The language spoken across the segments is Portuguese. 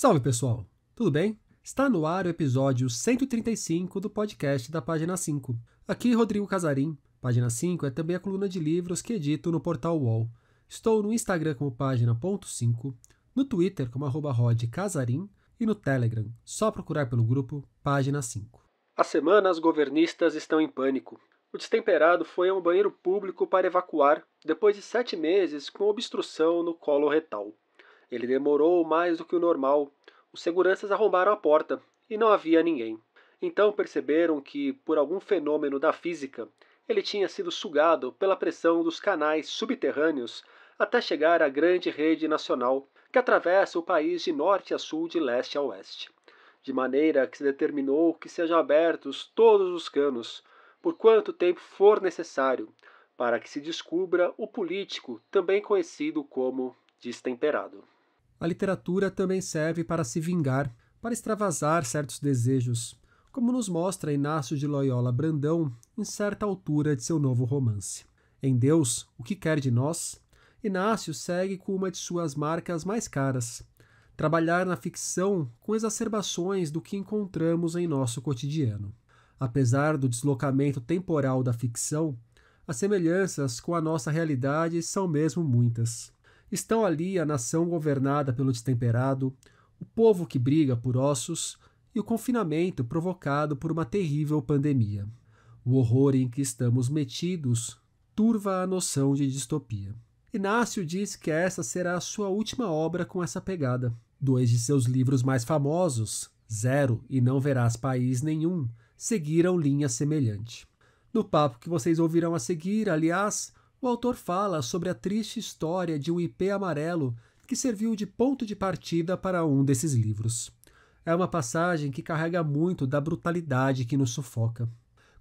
Salve, pessoal! Tudo bem? Está no ar o episódio 135 do podcast da Página 5. Aqui, Rodrigo Casarim. Página 5 é também a coluna de livros que edito no portal UOL. Estou no Instagram como página.5, no Twitter como @rodcasarim e no Telegram, só procurar pelo grupo Página 5. Há semanas, governistas estão em pânico. O destemperado foi a um banheiro público para evacuar, depois de 7 meses com obstrução no colo retal. Ele demorou mais do que o normal. Os seguranças arrombaram a porta e não havia ninguém. Então perceberam que, por algum fenômeno da física, ele tinha sido sugado pela pressão dos canais subterrâneos até chegar à grande rede nacional que atravessa o país de norte a sul, de leste a oeste. De maneira que se determinou que sejam abertos todos os canos, por quanto tempo for necessário, para que se descubra o político também conhecido como destemperado. A literatura também serve para se vingar, para extravasar certos desejos, como nos mostra Inácio de Loyola Brandão em certa altura de seu novo romance. Em Deus, o que quer de nós? Inácio segue com uma de suas marcas mais caras: trabalhar na ficção com exacerbações do que encontramos em nosso cotidiano. Apesar do deslocamento temporal da ficção, as semelhanças com a nossa realidade são mesmo muitas. Estão ali a nação governada pelo destemperado, o povo que briga por ossos e o confinamento provocado por uma terrível pandemia. O horror em que estamos metidos turva a noção de distopia. Inácio diz que essa será a sua última obra com essa pegada. 2 de seus livros mais famosos, Zero e Não Verás País Nenhum, seguiram linha semelhante. No papo que vocês ouvirão a seguir, aliás, o autor fala sobre a triste história de um ipê amarelo que serviu de ponto de partida para um desses livros. É uma passagem que carrega muito da brutalidade que nos sufoca.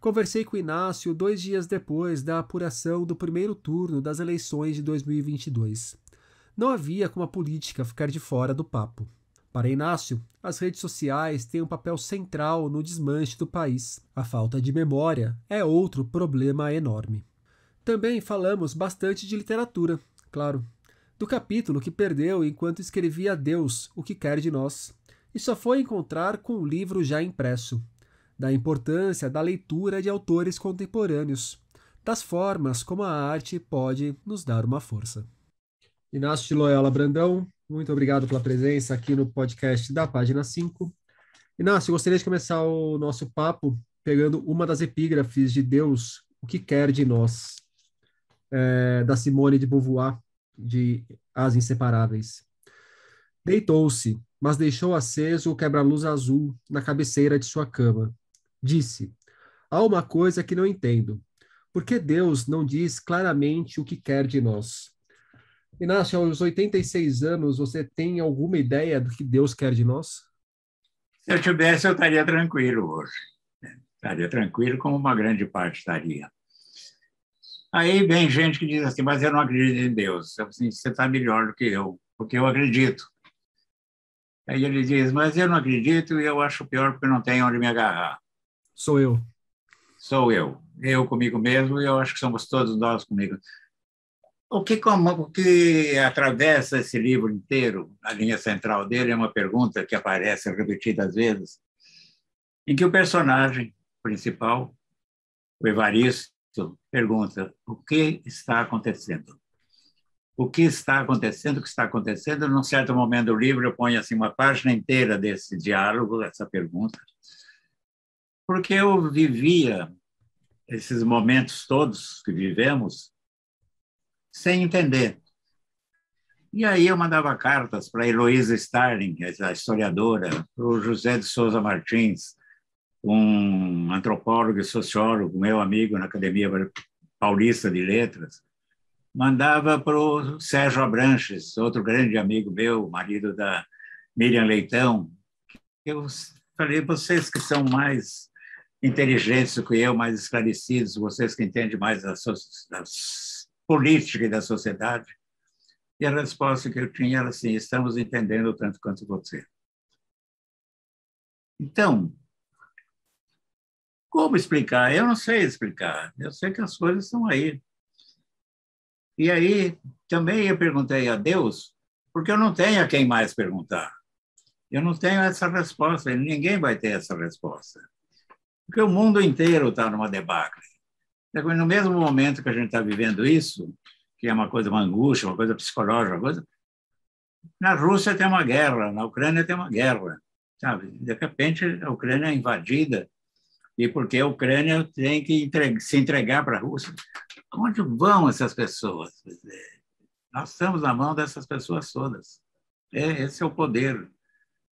Conversei com Inácio 2 dias depois da apuração do primeiro turno das eleições de 2022. Não havia como a política ficar de fora do papo. Para Inácio, as redes sociais têm um papel central no desmanche do país. A falta de memória é outro problema enorme. Também falamos bastante de literatura, claro, do capítulo que perdeu enquanto escrevia a Deus, o que quer de nós, e só foi encontrar com o livro já impresso, da importância da leitura de autores contemporâneos, das formas como a arte pode nos dar uma força. Inácio de Loyola Brandão, muito obrigado pela presença aqui no podcast da Página 5. Inácio, gostaria de começar o nosso papo pegando uma das epígrafes de Deus, o que quer de nós, da Simone de Beauvoir, de As Inseparáveis. Deitou-se, mas deixou aceso o quebra-luz azul na cabeceira de sua cama. Disse: há uma coisa que não entendo. Por que Deus não diz claramente o que quer de nós? Inácio, aos 86 anos, você tem alguma ideia do que Deus quer de nós? Se eu tivesse, eu estaria tranquilo hoje. Estaria tranquilo, como uma grande parte estaria. Aí vem gente que diz assim, mas eu não acredito em Deus. Eu, assim, você está melhor do que eu, porque eu acredito. Aí ele diz, mas eu não acredito e eu acho pior porque não tenho onde me agarrar. Sou eu. Sou eu. Eu comigo mesmo e eu acho que somos todos nós comigo. O que atravessa esse livro inteiro, a linha central dele, é uma pergunta que aparece repetidas vezes, em que o personagem principal, o Evaristo, pergunta: o que está acontecendo? O que está acontecendo? O que está acontecendo? Num certo momento do livro, eu ponho assim, uma página inteira desse diálogo, essa pergunta, porque eu vivia esses momentos todos que vivemos sem entender. E aí eu mandava cartas para a Heloísa Starling, a historiadora, para o José de Souza Martins, um antropólogo e sociólogo, meu amigo na Academia Paulista de Letras, mandava para o Sérgio Abranches, outro grande amigo meu, marido da Miriam Leitão. Eu falei, vocês que são mais inteligentes do que eu, mais esclarecidos, vocês que entendem mais da política e da sociedade. E a resposta que eu tinha era assim, estamos entendendo tanto quanto você. Então, como explicar? Eu não sei explicar. Eu sei que as coisas estão aí. E aí, também eu perguntei a Deus, porque eu não tenho a quem mais perguntar. Eu não tenho essa resposta, e ninguém vai ter essa resposta. Porque o mundo inteiro está numa debacle. No mesmo momento que a gente está vivendo isso, que é uma coisa, uma angústia, uma coisa psicológica, uma coisa, na Rússia tem uma guerra, na Ucrânia tem uma guerra, sabe? De repente, a Ucrânia é invadida, e porque a Ucrânia tem que se entregar para a Rússia. Onde vão essas pessoas? Nós estamos na mão dessas pessoas todas. Esse é o poder,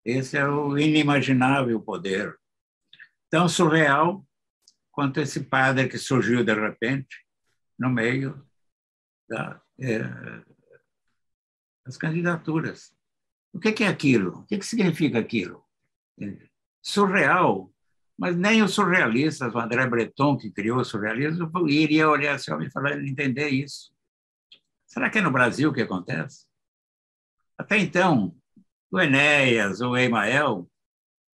esse é o inimaginável poder. Tão surreal quanto esse padre que surgiu de repente no meio das candidaturas. O que é aquilo? O que significa aquilo? Surreal, mas nem os surrealistas, o André Breton, que criou o surrealismo, iria olhar esse homem e falar, entender isso. Será que é no Brasil que acontece? Até então, o Enéas, o Emael,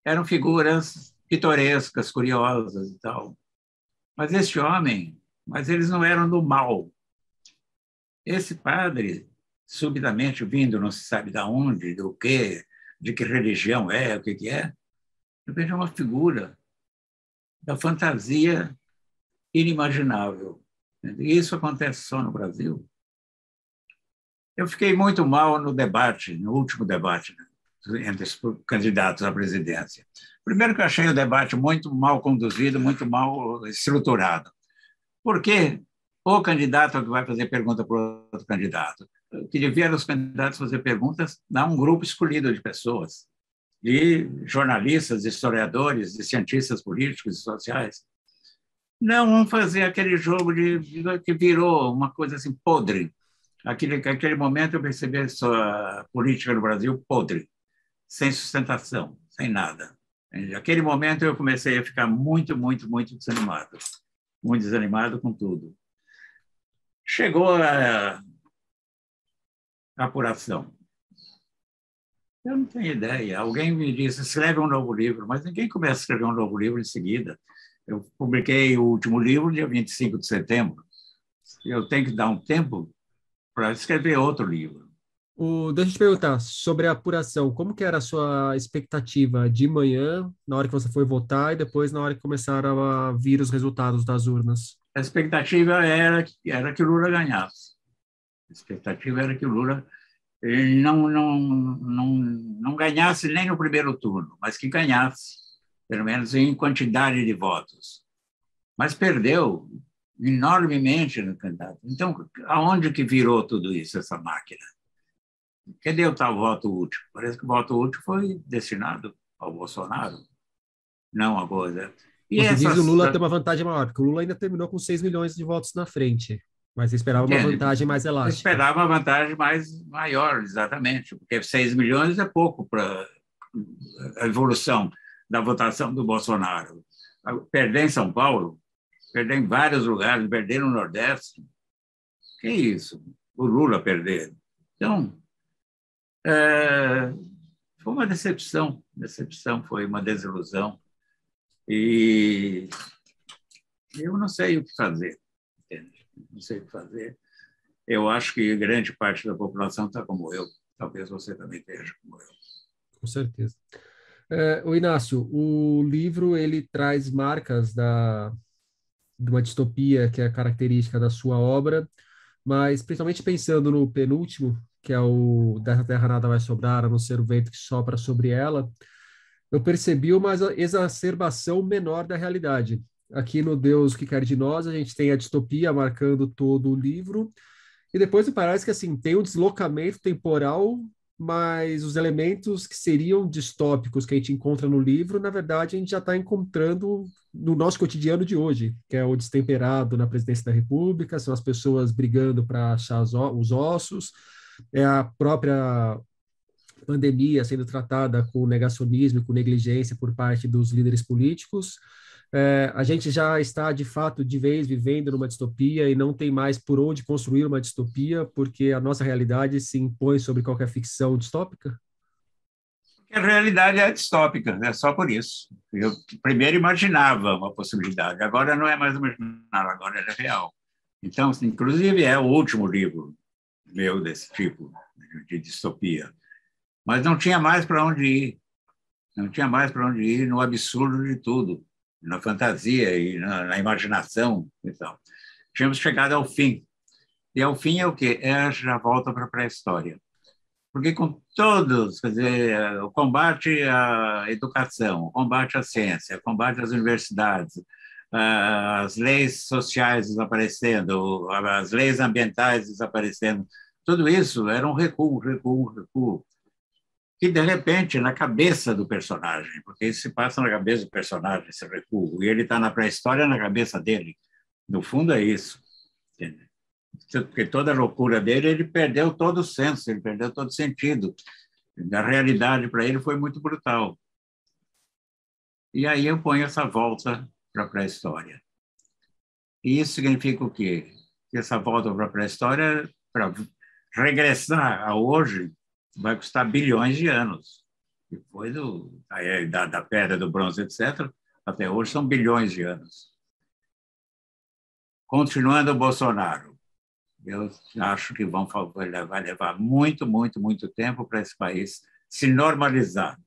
eram figuras pitorescas, curiosas e tal. Mas este homem, mas eles não eram do mal. Esse padre, subitamente vindo, não se sabe de onde, do quê, de que religião é, o que é, eu vejo uma figura da fantasia inimaginável. E isso acontece só no Brasil. Eu fiquei muito mal no debate, no último debate, né, entre os candidatos à presidência. Primeiro que eu achei o debate muito mal conduzido, muito mal estruturado. Porque o candidato é que vai fazer pergunta para o outro candidato. O que devia os candidatos fazer perguntas a um grupo escolhido de pessoas, de jornalistas, de historiadores, de cientistas políticos e sociais. Não fazer aquele jogo que virou uma coisa assim podre. Aquele momento eu percebi a política no Brasil podre, sem sustentação, sem nada. Naquele momento eu comecei a ficar muito, muito, muito desanimado com tudo. Chegou a apuração. Eu não tenho ideia. Alguém me disse, escreve um novo livro, mas ninguém começa a escrever um novo livro em seguida. Eu publiquei o último livro dia 25 de setembro. Eu tenho que dar um tempo para escrever outro livro. Deixa eu te perguntar sobre a apuração. Como que era a sua expectativa de manhã, na hora que você foi votar, e depois na hora que começaram a vir os resultados das urnas? A expectativa era que o Lula ganhasse. A expectativa era que o Lula não ganhasse nem no primeiro turno, mas que ganhasse, pelo menos em quantidade de votos. Mas perdeu enormemente no candidato. Então, aonde que virou tudo isso, essa máquina? Cadê o tal voto útil? Parece que o voto útil foi destinado ao Bolsonaro, não a coisa. E Você diz o Lula ter uma vantagem maior, porque o Lula ainda terminou com 6 milhões de votos na frente, mas você esperava uma vantagem mais elástica. Eu esperava uma vantagem maior, exatamente, porque 6 milhões é pouco para a evolução da votação do Bolsonaro. Perder em São Paulo, perder em vários lugares, perder no Nordeste, que isso? O Lula perder. Então, foi uma decepção, foi uma desilusão. E eu não sei o que fazer, entende? Não sei o que fazer. Eu acho que grande parte da população está como eu. Talvez você também esteja como eu. Com certeza. O Inácio, o livro ele traz marcas de uma distopia que é característica da sua obra, mas principalmente pensando no penúltimo, que é o Dessa Terra Nada Vai Sobrar, a não ser o vento que sopra sobre ela, eu percebi uma exacerbação menor da realidade. Aqui no Deus que Quer de Nós, a gente tem a distopia marcando todo o livro, e depois me parece que assim, tem um deslocamento temporal, mas os elementos que seriam distópicos que a gente encontra no livro, na verdade, a gente já está encontrando no nosso cotidiano de hoje, que é o destemperado na presidência da República, são as pessoas brigando para achar os ossos, é a própria pandemia sendo tratada com negacionismo e com negligência por parte dos líderes políticos. A gente já está, de fato, de vez vivendo numa distopia e não tem mais por onde construir uma distopia, porque a nossa realidade se impõe sobre qualquer ficção distópica? A realidade é distópica, é só por isso. Eu primeiro imaginava uma possibilidade, agora não é mais imaginar, agora é real. Então, inclusive, é o último livro meu desse tipo, de distopia. Mas não tinha mais para onde ir. Não tinha mais para onde ir no absurdo de tudo, na fantasia e na imaginação e tal. Tínhamos chegado ao fim. E ao fim é o quê? É já volta para a pré-história. Porque com todos, quer dizer, o combate à educação, o combate à ciência, o combate às universidades, as leis sociais desaparecendo, as leis ambientais desaparecendo, tudo isso era um recuo, recuo, recuo. Que, de repente, na cabeça do personagem, porque isso se passa na cabeça do personagem, esse recuo, e ele está na pré-história na cabeça dele. No fundo, é isso. Entendeu? Porque toda a loucura dele, ele perdeu todo o senso, ele perdeu todo o sentido. A realidade para ele foi muito brutal. E aí eu ponho essa volta para a pré-história. E isso significa o quê? Que essa volta para a pré-história, para regressar a hoje, vai custar bilhões de anos. Depois da Pedra, do Bronze, etc., até hoje são bilhões de anos. Continuando o Bolsonaro, eu acho que vai levar muito, muito, muito tempo para esse país se normalizar,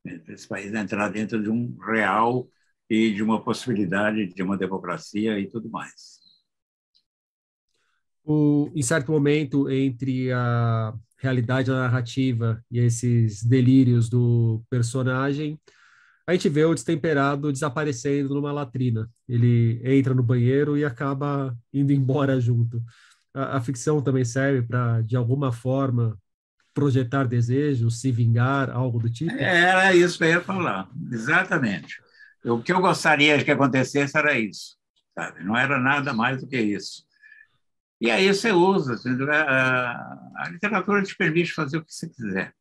para esse país entrar dentro de um real e de uma possibilidade de uma democracia e tudo mais. Em certo momento, entre a realidade da narrativa e esses delírios do personagem, a gente vê o destemperado desaparecendo numa latrina. Ele entra no banheiro e acaba indo embora junto. A ficção também serve para, de alguma forma, projetar desejos, se vingar, algo do tipo? Era isso que eu ia falar, exatamente. O que eu gostaria de que acontecesse era isso, sabe? Não era nada mais do que isso. E aí você usa, a literatura te permite fazer o que você quiser.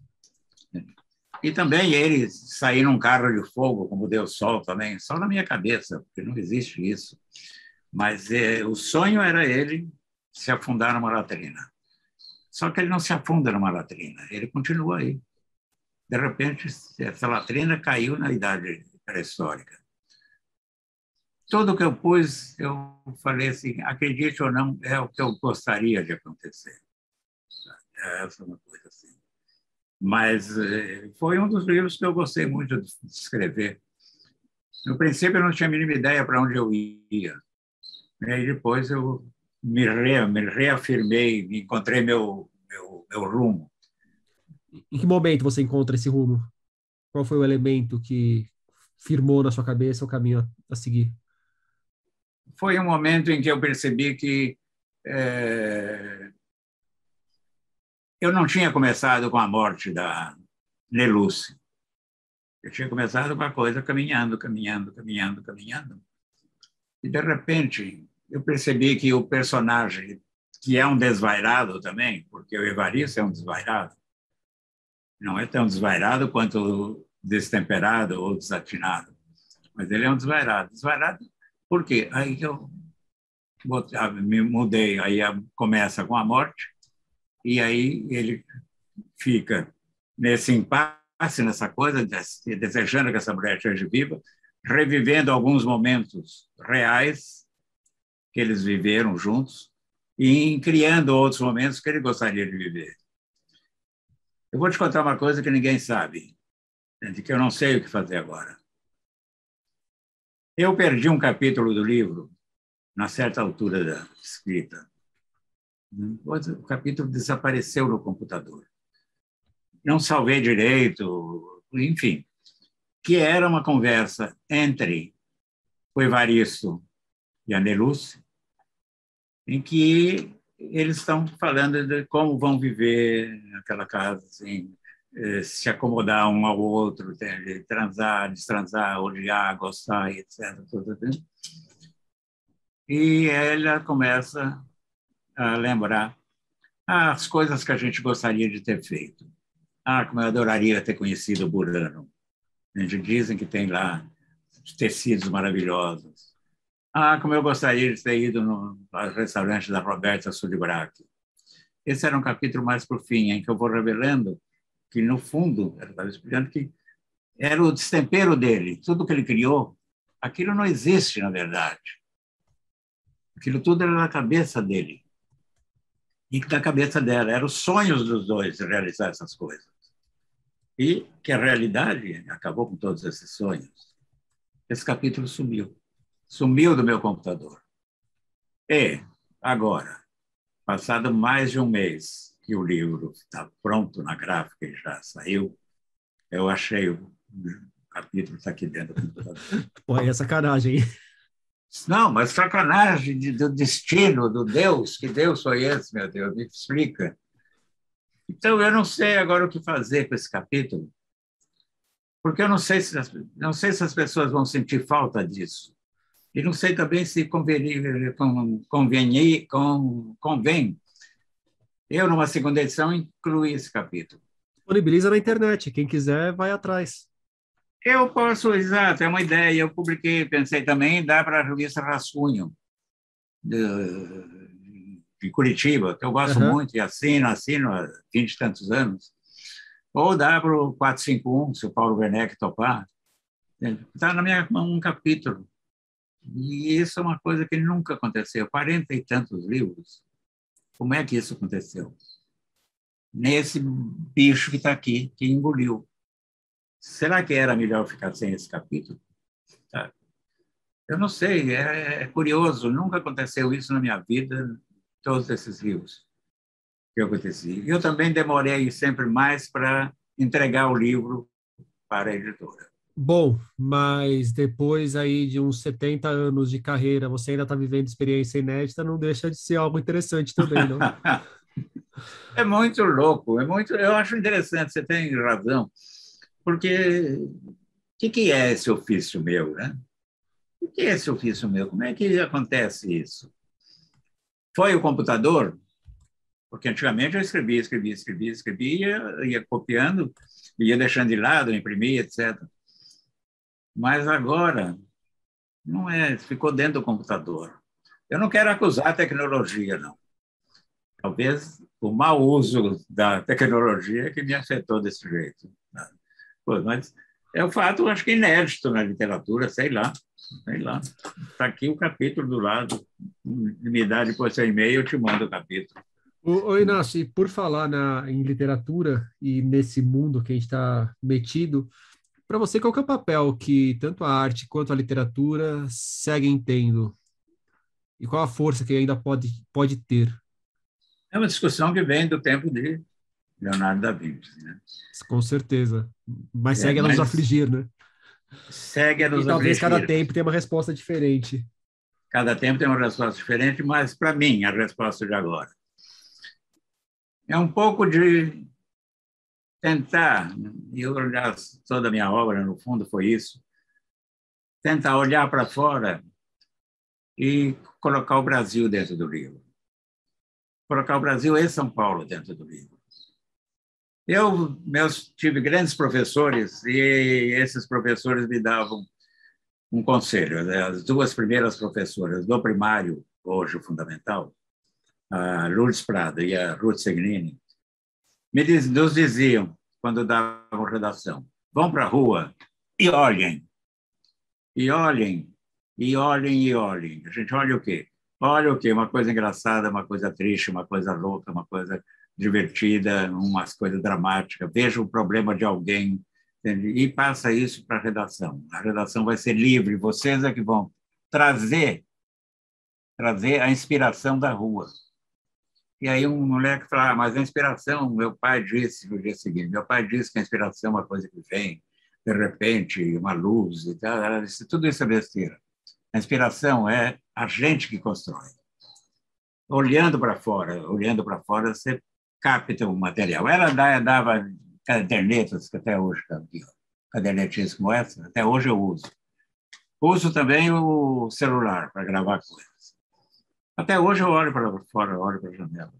E também ele sair num carro de fogo, como deu sol também, só na minha cabeça, porque não existe isso. Mas o sonho era ele se afundar numa latrina. Só que ele não se afunda numa latrina, ele continua aí. De repente, essa latrina caiu na idade pré-histórica. Tudo que eu pus, eu falei assim, acredite ou não, é o que eu gostaria de acontecer. Essa é uma coisa assim. Mas foi um dos livros que eu gostei muito de escrever. No princípio, eu não tinha a mínima ideia para onde eu ia. E aí depois eu me reafirmei, encontrei meu rumo. Em que momento você encontra esse rumo? Qual foi o elemento que firmou na sua cabeça o caminho a seguir? Foi um momento em que eu percebi que eu não tinha começado com a morte da Neluce. Eu tinha começado com a coisa caminhando, caminhando, caminhando, caminhando. E, de repente, eu percebi que o personagem, que é um desvairado também, porque o Evaristo é um desvairado, não é tão desvairado quanto destemperado ou desatinado, mas ele é um desvairado. Desvairado por quê? Aí eu me mudei, aí começa com a morte, e aí ele fica nesse impasse, nessa coisa, desejando que essa mulher esteja viva, revivendo alguns momentos reais que eles viveram juntos e criando outros momentos que ele gostaria de viver. Eu vou te contar uma coisa que ninguém sabe, de que eu não sei o que fazer agora. Eu perdi um capítulo do livro na certa altura da escrita. O capítulo desapareceu no computador. Não salvei direito, enfim, que era uma conversa entre o Evaristo e a Neluce, em que eles estão falando de como vão viver naquela casa, assim, se acomodar um ao outro, transar, destransar, odiar, gostar, etc. Tudo. E ela começa a lembrar as coisas que a gente gostaria de ter feito. Como eu adoraria ter conhecido o Burano. Dizem que tem lá tecidos maravilhosos. Como eu gostaria de ter ido no restaurante da Roberta Sulibrac. Esse era um capítulo mais para o fim, em que eu vou revelando que, no fundo, ela estava explicando que era o destempero dele. Tudo que ele criou, aquilo não existe, na verdade. Aquilo tudo era na cabeça dele. E da cabeça dela. Eram os sonhos dos dois realizar essas coisas. e que a realidade acabou com todos esses sonhos. Esse capítulo sumiu do meu computador. E agora, passado mais de um mês que o livro está pronto na gráfica e já saiu, eu achei o capítulo está aqui dentro do computador. Pô, é sacanagem, hein? Não, mas sacanagem do destino, do Deus. Que Deus foi esse, meu Deus? Me explica. Então, eu não sei agora o que fazer com esse capítulo, porque eu não sei se as pessoas vão sentir falta disso. E não sei também se convém eu, numa segunda edição, incluir esse capítulo. Disponibiliza na internet. Quem quiser, vai atrás. Eu posso, exato, é uma ideia. Eu publiquei, pensei também em dar para a revista Rascunho, de Curitiba, que eu gosto Aham. muito e assino há 20 e tantos anos. Ou dá para o 451, se o Paulo Werneck topar. Está na minha mão um capítulo. E isso é uma coisa que nunca aconteceu. 40 e tantos livros. Como é que isso aconteceu? Nesse bicho que está aqui, que engoliu. Será que era melhor ficar sem esse capítulo? Tá. Eu não sei, é curioso. Nunca aconteceu isso na minha vida, todos esses livros que aconteciam. Eu também demorei sempre mais para entregar o livro para a editora. Bom, mas depois aí de uns 70 anos de carreira, você ainda está vivendo experiência inédita, não deixa de ser algo interessante também, não? É muito louco, é muito. Eu acho interessante, você tem razão, porque o que é esse ofício meu, né? O que é esse ofício meu? Como é que acontece isso? Foi o computador? Porque antigamente eu escrevia, ia copiando, ia deixando de lado, imprimia, etc. Mas agora não é, ficou dentro do computador. Eu não quero acusar a tecnologia, não. Talvez o mau uso da tecnologia que me afetou desse jeito. Pô, mas é um fato, acho que inédito na literatura, sei lá. Sei lá. Está aqui o capítulo do lado. Me dá depois seu e-mail, eu te mando o capítulo. Ô, Inácio, e por falar em literatura e nesse mundo que a gente está metido, para você, qual que é o papel que tanto a arte quanto a literatura seguem tendo? E qual a força que ainda pode ter? É uma discussão que vem do tempo de Leonardo da Vinci, né? Com certeza. Mas É, segue a nos mas afligir, né? segue a E nos talvez cada afligir. tempo tenha uma resposta diferente. Cada tempo tem uma resposta diferente, mas, para mim, a resposta de agora é um pouco de tentar, e eu, aliás, toda a minha obra, no fundo, foi isso, tentar olhar para fora e colocar o Brasil dentro do livro. Colocar o Brasil e São Paulo dentro do livro. Tive grandes professores e esses professores me davam um conselho. As duas primeiras professoras do primário, hoje o fundamental, a Lourdes Prado e a Ruth Segnini, nos diziam, quando davam redação, vão para a rua e olhem, e olhem, e olhem, e olhem. A gente olha o quê? Olha o quê? Uma coisa engraçada, uma coisa triste, uma coisa louca, uma coisa divertida, umas coisas dramáticas. Veja o problema de alguém, entende? E passa isso para a redação. A redação vai ser livre, vocês é que vão trazer a inspiração da rua. E aí um moleque fala, mas a inspiração, meu pai disse no dia seguinte, meu pai disse que a inspiração é uma coisa que vem, de repente, uma luz e tal. Ela disse, tudo isso é besteira. A inspiração é a gente que constrói. Olhando para fora, você capta o material. Ela dava cadernetas, que até hoje está aqui, cadernetinhas como essa, até hoje eu uso. Uso também o celular para gravar coisas. Até hoje eu olho para fora, olho para a janela.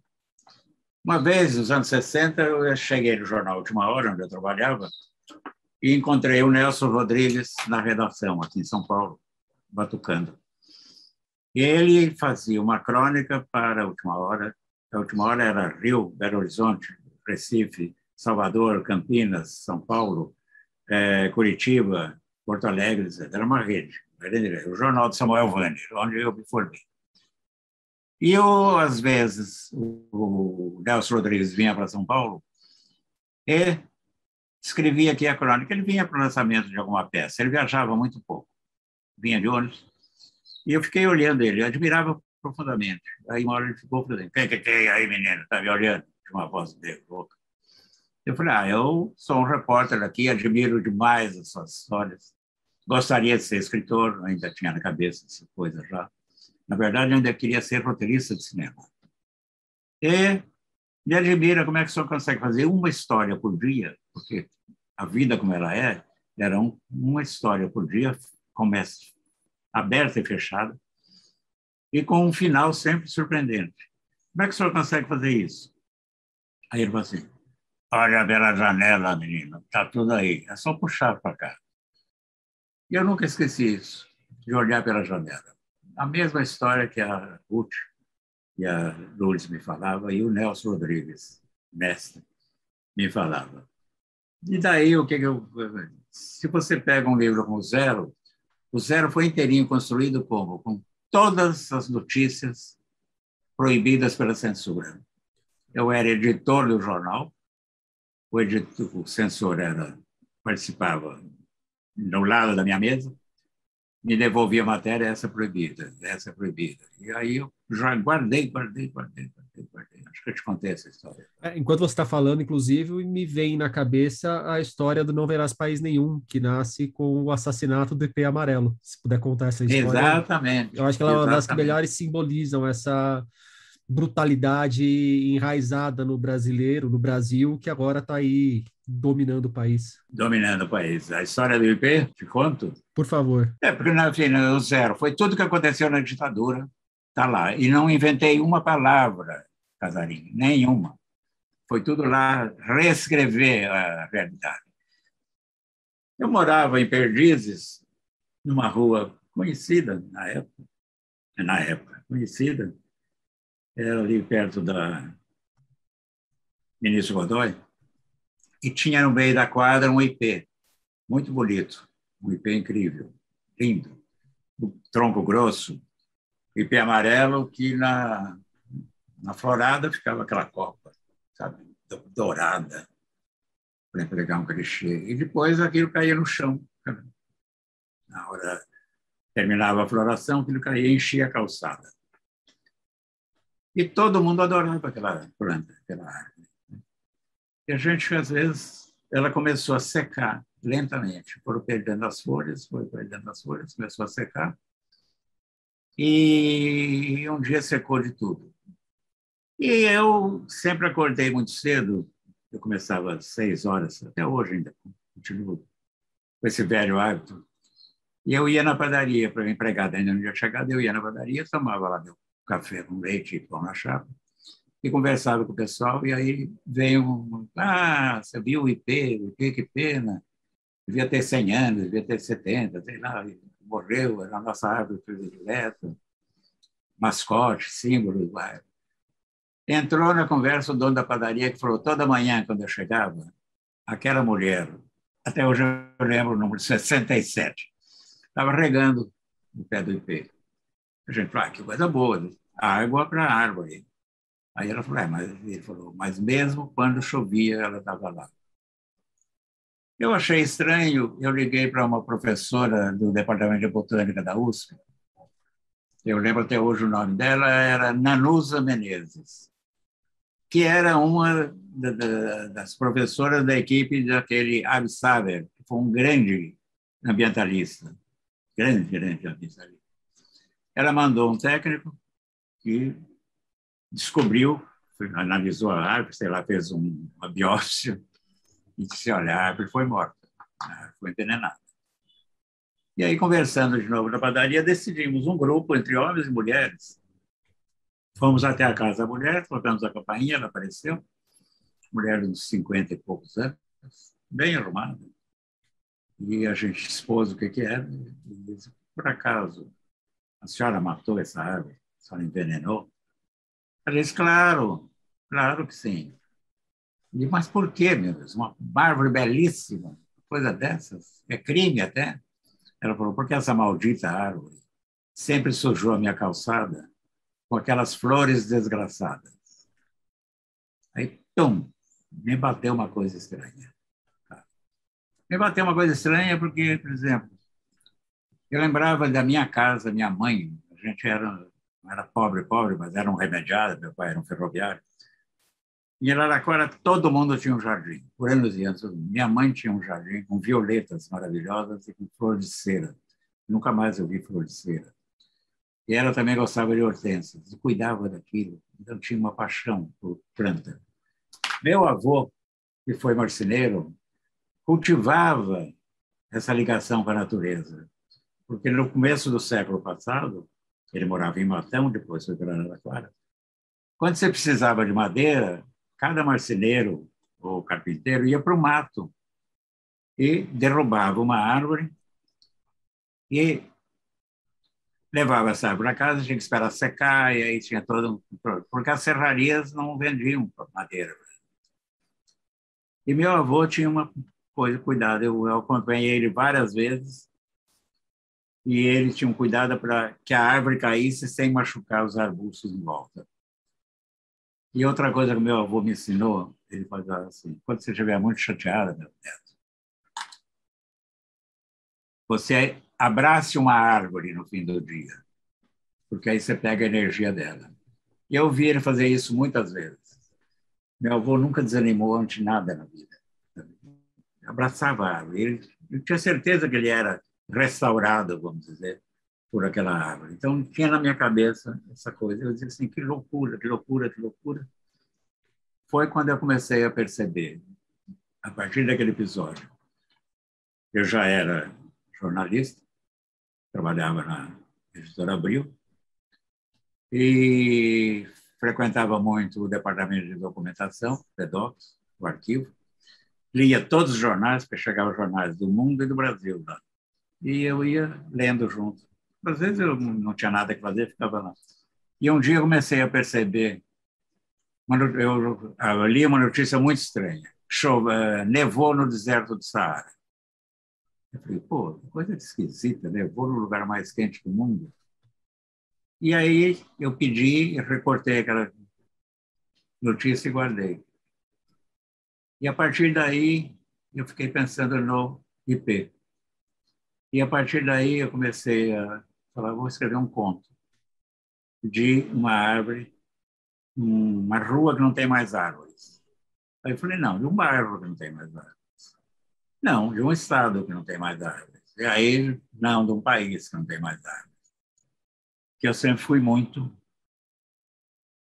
Uma vez, nos anos 60, eu cheguei no jornal Última Hora, onde eu trabalhava, e encontrei o Nelson Rodrigues na redação, aqui em São Paulo, batucando. E ele fazia uma crônica para a Última Hora. A Última Hora era Rio, Belo Horizonte, Recife, Salvador, Campinas, São Paulo, Curitiba, Porto Alegre, etc. Era uma rede, o jornal de Samuel Weiner, onde eu me formei. E eu, às vezes, o Nelson Rodrigues vinha para São Paulo e escrevia aqui a crônica. Ele vinha para o lançamento de alguma peça, ele viajava muito pouco, vinha de ônibus, e eu fiquei olhando ele, eu admirava profundamente. Aí uma hora ele ficou falando, que aí, menino? Está me olhando? De uma voz dele, louca. Eu falei, eu sou um repórter aqui, admiro demais as suas histórias. Gostaria de ser escritor, ainda tinha na cabeça essa coisa já. Na verdade, eu ainda queria ser roteirista de cinema. E me admira como é que o senhor consegue fazer uma história por dia, porque a vida como ela era uma história por dia, começa aberta e fechada, e com um final sempre surpreendente. Como é que o senhor consegue fazer isso? Aí ele falou assim, olha pela janela, menino, está tudo aí, é só puxar para cá. E eu nunca esqueci isso, de olhar pela janela. A mesma história que a Ruth e a Lourdes me falava, e o Nelson Rodrigues, mestre, me falava. E daí, se você pega um livro como o Zero foi inteirinho construído como? Com todas as notícias proibidas pela censura. Eu era editor do jornal, o censor participava do lado da minha mesa, me devolvia a matéria, essa é proibida, essa é proibida. E aí eu já guardei. Acho que eu te contei essa história. Enquanto você está falando, inclusive, me vem na cabeça a história do Não Verás País Nenhum, que nasce com o assassinato do IP Amarelo. Se puder contar essa história, Exatamente, eu acho que ela é uma das que exatamente. melhores simbolizam essa brutalidade enraizada no brasileiro, no Brasil, que agora está aí dominando o país. Dominando o país. A história do IP, te conto? Por favor. Porque o Zero foi tudo que aconteceu na ditadura, está lá. E não inventei uma palavra, Casarinho, nenhuma. Foi tudo lá reescrever a realidade. Eu morava em Perdizes, numa rua conhecida na época conhecida, era ali perto da Ministro Godoy, e tinha no meio da quadra um IP, muito bonito, um IP incrível, lindo, um tronco grosso, IP amarelo, que na florada ficava aquela copa, sabe, dourada, para empregar um clichê. E depois aquilo caía no chão. Na hora terminava a floração, aquilo caía e enchia a calçada. E todo mundo adorava aquela planta, aquela árvore. E a gente, às vezes, ela começou a secar lentamente. Foram perdendo as folhas, começou a secar. E um dia secou de tudo. E eu sempre acordei muito cedo, eu começava às 6 horas, até hoje ainda, continuo com esse velho hábito. E eu ia na padaria, para a empregada ainda não tinha chegado, eu ia na padaria, tomava lá meu café com leite e pão na chapa, e conversava com o pessoal, e aí veio você viu o IP, que pena, devia ter 100 anos, devia ter 70, sei lá, morreu, era a nossa árvore predileta, mascote, símbolo do bairro. Entrou na conversa o dono da padaria, que falou, toda manhã, quando eu chegava, aquela mulher, até hoje eu lembro o número 67, estava regando o pé do IP. A gente falou, que coisa boa, água para a árvore. Aí ela falou, ele falou, mas mesmo quando chovia, ela estava lá. Eu achei estranho, eu liguei para uma professora do Departamento de Botânica da USP, eu lembro até hoje o nome dela, era Nanusa Menezes, que era uma das professoras da equipe daquele Ab Saber, que foi um grande ambientalista, grande ambientalista. Ela mandou um técnico que descobriu, analisou a árvore, sei lá, fez uma biópsia e disse, olha, a árvore foi morta, a árvore foi envenenada. E aí, conversando de novo na padaria, decidimos um grupo entre homens e mulheres. Fomos até a casa da mulher, tocamos a campainha, ela apareceu, mulher de uns 50 e poucos anos, bem arrumada. E a gente expôs o que era, e disse, por acaso, a senhora matou essa árvore? A senhora envenenou? Ela disse, claro que sim. E, mas por quê, meu Deus? Uma árvore belíssima, coisa dessas, é crime até. Ela falou, porque essa maldita árvore sempre sujou a minha calçada com aquelas flores desgraçadas. Aí, me bateu uma coisa estranha. Me bateu uma coisa estranha porque, por exemplo, eu lembrava da minha casa, minha mãe, a gente não era pobre, pobre, mas era um remediado, meu pai era um ferroviário. Em Araraquara, todo mundo tinha um jardim, por anos e anos. Minha mãe tinha um jardim com violetas maravilhosas e com flor de cera. Nunca mais eu vi flor de cera. E ela também gostava de hortênsias, e cuidava daquilo. Então, tinha uma paixão por planta. Meu avô, que foi marceneiro, cultivava essa ligação com a natureza. Porque no começo do século passado, ele morava em Matão, depois foi para Araraquara. Quando você precisava de madeira, cada marceneiro ou carpinteiro ia para o mato e derrubava uma árvore e levava essa árvore para casa, tinha que esperar secar, e aí tinha todo um... Porque as serrarias não vendiam madeira. E meu avô tinha uma coisa, cuidado, eu acompanhei ele várias vezes, e ele tinha um cuidado para que a árvore caísse sem machucar os arbustos em volta. E outra coisa que meu avô me ensinou, ele fazia assim: quando você estiver muito chateada, meu neto, você abrace uma árvore no fim do dia, porque aí você pega a energia dela. E eu vi ele fazer isso muitas vezes. Meu avô nunca desanimou ante nada na vida. Abraçava a árvore. Eu tinha certeza que ele era restaurado, vamos dizer, por aquela árvore. Então, tinha na minha cabeça essa coisa. Eu dizia assim: que loucura, que loucura, que loucura. Foi quando eu comecei a perceber, a partir daquele episódio. Eu já era jornalista, trabalhava na editora Abril e frequentava muito o departamento de documentação, PEDOCS, o arquivo. Lia todos os jornais, porque chegavam jornais do mundo e do Brasil lá. E eu ia lendo junto. Às vezes eu não tinha nada que fazer, ficava lá. E um dia eu comecei a perceber, eu li uma notícia muito estranha. Nevou no deserto do Saara. Eu falei, pô, coisa esquisita, nevou no lugar mais quente do mundo. E aí eu pedi e recortei aquela notícia e guardei. E a partir daí eu fiquei pensando no IP. E a partir daí eu comecei a falar, vou escrever um conto de uma árvore, uma rua que não tem mais árvores. Aí eu falei, não, de um bairro que não tem mais árvores. Não, de um estado que não tem mais árvores. E aí, não, de um país que não tem mais árvores. Que eu sempre fui muito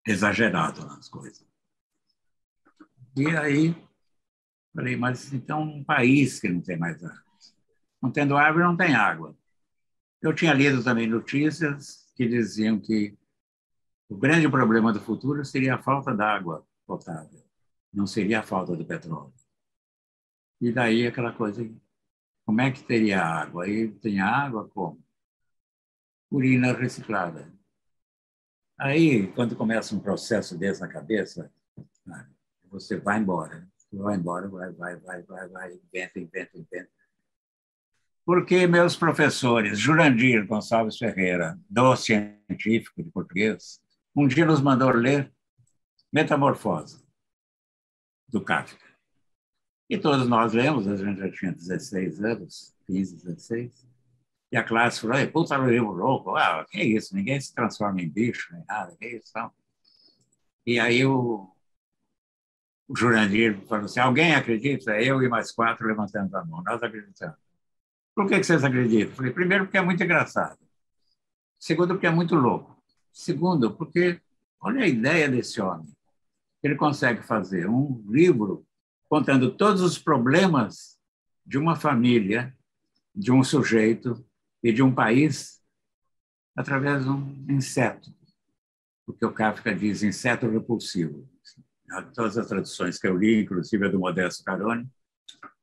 exagerado nas coisas. E aí, falei, mas então um país que não tem mais árvores. Não tendo árvore, não tem água. Eu tinha lido também notícias que diziam que o grande problema do futuro seria a falta de água potável, não seria a falta do petróleo. E daí aquela coisa, como é que teria água? Aí tem água como? Urina reciclada. Aí, quando começa um processo desse na cabeça, você vai embora. Você vai embora, vai, inventa, inventa, inventa. Porque meus professores, Jurandir Gonçalves Ferreira, do científico de português, um dia nos mandou ler Metamorfose, do Kafka. E todos nós lemos, a gente já tinha 16 anos, 15, 16, e a classe falou, puta livro louco, que é isso, ninguém se transforma em bicho, nem nada, que é isso, não. E aí o Jurandir falou assim, alguém acredita? Eu e mais 4 levantamos a mão, nós acreditamos. Por que vocês acreditam? Falei, primeiro, porque é muito engraçado. Segundo, porque é muito louco. Segundo, porque olha a ideia desse homem. Ele consegue fazer um livro contando todos os problemas de uma família, de um sujeito e de um país através de um inseto. Porque o Kafka diz inseto repulsivo. Todas as traduções que eu li, inclusive a do Modesto Caroni,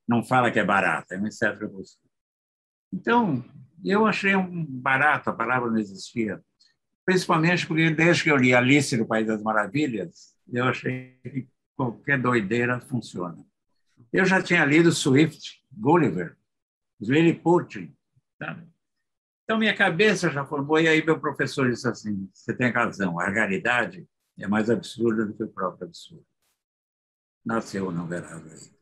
não fala que é barata, é um inseto repulsivo. Então, eu achei um barato, a palavra não existia, principalmente porque desde que eu li Alice no País das Maravilhas, eu achei que qualquer doideira funciona. Eu já tinha lido Swift, Gulliver, Lilliput, sabe? Então minha cabeça já formou, e aí meu professor disse assim, você tem razão, a realidade é mais absurda do que o próprio absurdo. Nasceu o Não Verás.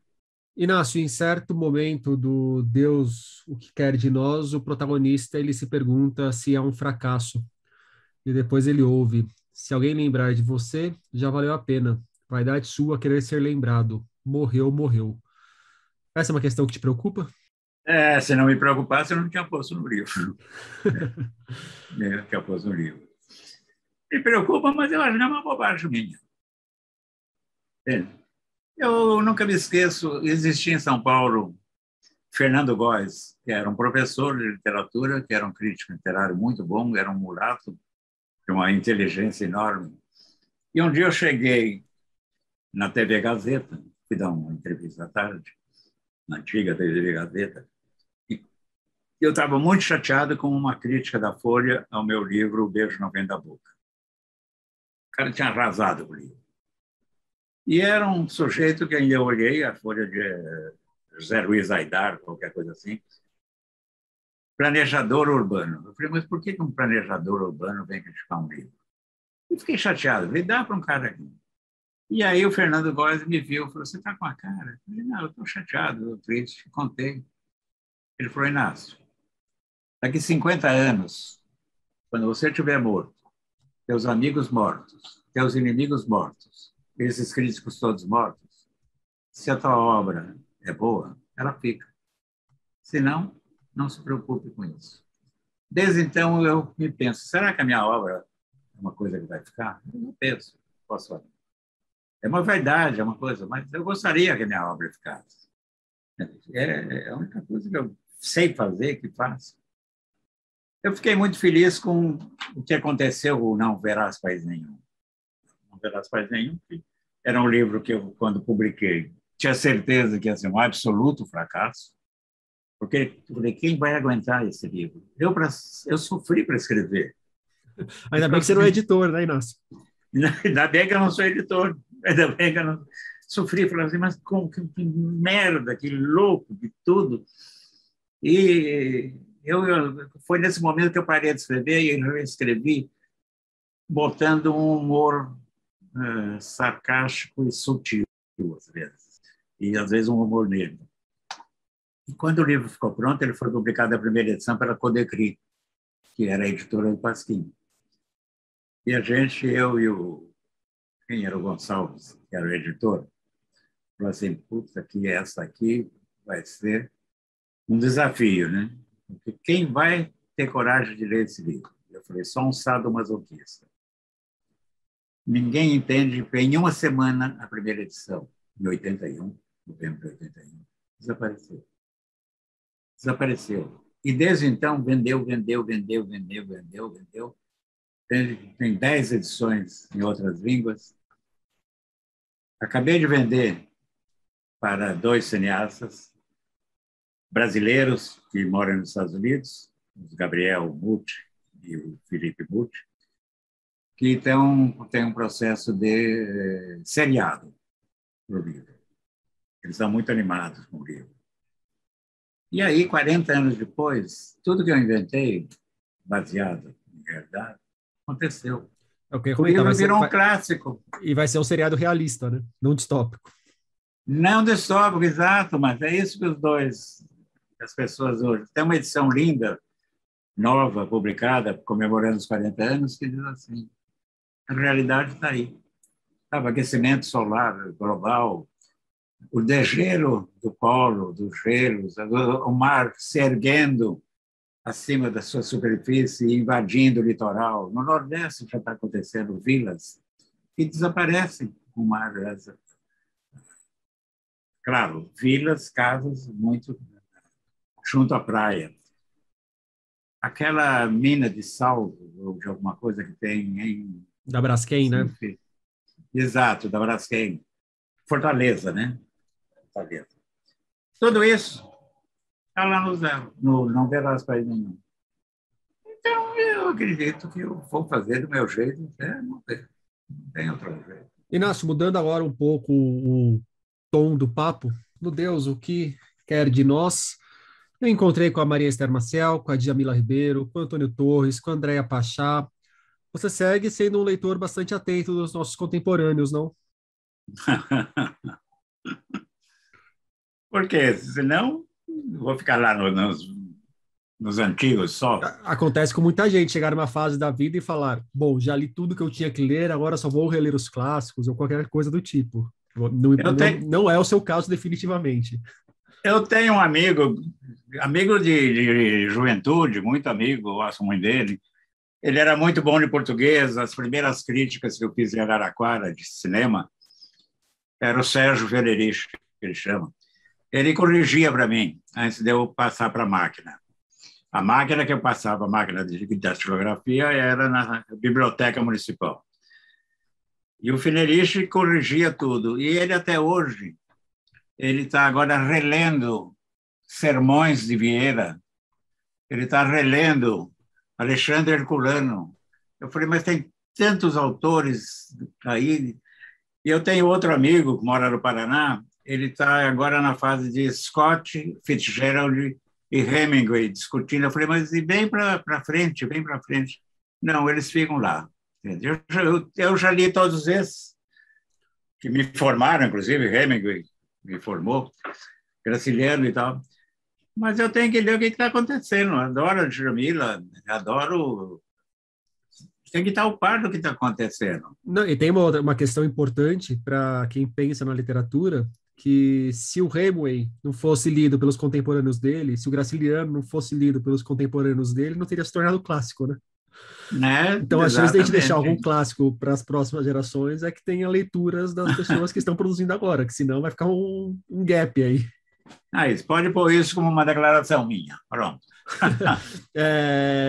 Inácio, em certo momento do Deus, o que quer de nós, o protagonista ele se pergunta se é um fracasso. E depois ele ouve: se alguém lembrar de você, já valeu a pena. Vaidade sua querer ser lembrado. Morreu, morreu. Essa é uma questão que te preocupa? Se não me preocupasse, eu não tinha posto no livro. Eu não tinha posto no livro. Me preocupa, mas eu acho que é uma bobagem minha. Eu nunca me esqueço, existia em São Paulo Fernando Góes, que era um professor de literatura, que era um crítico literário muito bom, era um mulato, de uma inteligência enorme. E um dia eu cheguei na TV Gazeta, fui dar uma entrevista à tarde, na antiga TV Gazeta, e eu estava muito chateado com uma crítica da Folha ao meu livro O Beijo Não Vem da Boca. O cara tinha arrasado o livro. E era um sujeito que ainda eu olhei, a Folha de José Luiz Aidar, qualquer coisa assim, planejador urbano. Eu falei, mas por que um planejador urbano vem criticar um livro? E fiquei chateado, falei, dá para um cara aqui. E aí o Fernando Góes me viu, falou, você está com a cara? Eu falei, não, eu estou chateado, estou triste, contei. Ele falou, Inácio, daqui 50 anos, quando você estiver morto, teus amigos mortos, teus inimigos mortos, esses críticos todos mortos, se a tua obra é boa, ela fica. Se não, não se preocupe com isso. Desde então eu me penso, será que a minha obra é uma coisa que vai ficar? Eu não penso, posso falar. É uma verdade, é uma coisa, mas eu gostaria que a minha obra ficasse. É a única coisa que eu sei fazer, que faço. Eu fiquei muito feliz com o que aconteceu, o Não Verás País Nenhum. Não Verás País Nenhum, que era um livro que eu, quando publiquei, tinha certeza que ia ser um absoluto fracasso, porque eu falei, quem vai aguentar esse livro? Eu sofri para escrever. Ainda bem que você não é editor, né, Inácio? Ainda bem que eu não sou editor, ainda bem que eu não sofri, falando assim, mas que merda, que louco, que tudo. E foi nesse momento que eu parei de escrever e eu escrevi botando um humor sarcástico e sutil, às vezes um humor negro. E quando o livro ficou pronto, ele foi publicado a primeira edição pela Codecri, que era a editora do Pasquim. E a gente, eu e quem era o Gonçalves, que era o editor, falou assim, puta, que essa aqui vai ser um desafio, né? Porque quem vai ter coragem de ler esse livro? Eu falei, só um sadomasoquista. Ninguém entende, em uma semana, a primeira edição, em 81, novembro de 81, desapareceu. Desapareceu. E desde então, vendeu. Tem 10 edições em outras línguas. Acabei de vender para 2 cineastas brasileiros que moram nos Estados Unidos, o Gabriel Muti e o Felipe Muti, que tem um processo de seriado para o livro. Eles estão muito animados com o livro. E aí, 40 anos depois, tudo que eu inventei, baseado em verdade, aconteceu. É o que eu ia O comentar, livro virou um clássico. e vai ser um seriado realista, né? Não distópico. Não distópico, exato, mas é isso que as pessoas hoje. Tem uma edição linda, nova, publicada, comemorando os 40 anos, que diz assim: a realidade está aí. Sabe, aquecimento solar global, o degelo do polo, dos gelos, o mar se erguendo acima da sua superfície e invadindo o litoral. No Nordeste já está acontecendo vilas que desaparecem com o mar. Claro, vilas, casas muito junto à praia. Aquela mina de sal ou de alguma coisa que tem em... Da Braskem, né? Exato, da Braskem. Fortaleza, né? Fortaleza. Tudo isso está lá no zero, não verás país nenhum. Então, eu acredito que eu vou fazer do meu jeito até morrer. Não tem outro jeito. Inácio, mudando agora um pouco o tom do papo, meu Deus, o que quer de nós? Eu encontrei com a Maria Esther Maciel, com a Djamila Ribeiro, com o Antônio Torres, com a Andréa Pachá. Você segue sendo um leitor bastante atento dos nossos contemporâneos, não? Porque senão vou ficar lá nos antigos só. Acontece com muita gente chegar numa fase da vida e falar: bom, já li tudo que eu tinha que ler, agora só vou reler os clássicos ou qualquer coisa do tipo. Não, Eu não, tenho, não é o seu caso, definitivamente. eu tenho um amigo, amigo de juventude, muito amigo, gosto muito dele. Ele era muito bom de português. As primeiras críticas que eu fiz em Araraquara de cinema era o Sérgio Federich, que ele chama. Ele corrigia para mim antes de eu passar para a máquina. A máquina que eu passava, a máquina de datilografia, era na Biblioteca Municipal. E o Federich corrigia tudo. E ele, até hoje, ele está agora relendo Sermões de Vieira, ele está relendo Alexandre Herculano. Eu falei, mas tem tantos autores aí. E eu tenho outro amigo que mora no Paraná, ele está agora na fase de Scott Fitzgerald e Hemingway discutindo. Eu falei, mas e bem para frente, bem para frente. Não, eles ficam lá. Eu já li todos esses, que me formaram, inclusive, Hemingway me formou, Graciliano e tal. Mas eu tenho que ler o que está acontecendo. Eu adoro a Djamila, adoro. Tem que estar ao par do que está acontecendo. Não, e tem uma questão importante para quem pensa na literatura, que se o Hemingway não fosse lido pelos contemporâneos dele, se o Graciliano não fosse lido pelos contemporâneos dele, não teria se tornado clássico, né? Né? Então, a chance de a gente deixar algum Exatamente. clássico para as próximas gerações é que tenha leituras das pessoas que estão produzindo agora, que senão vai ficar um gap aí. Ah, isso, pode pôr isso como uma declaração minha. Pronto.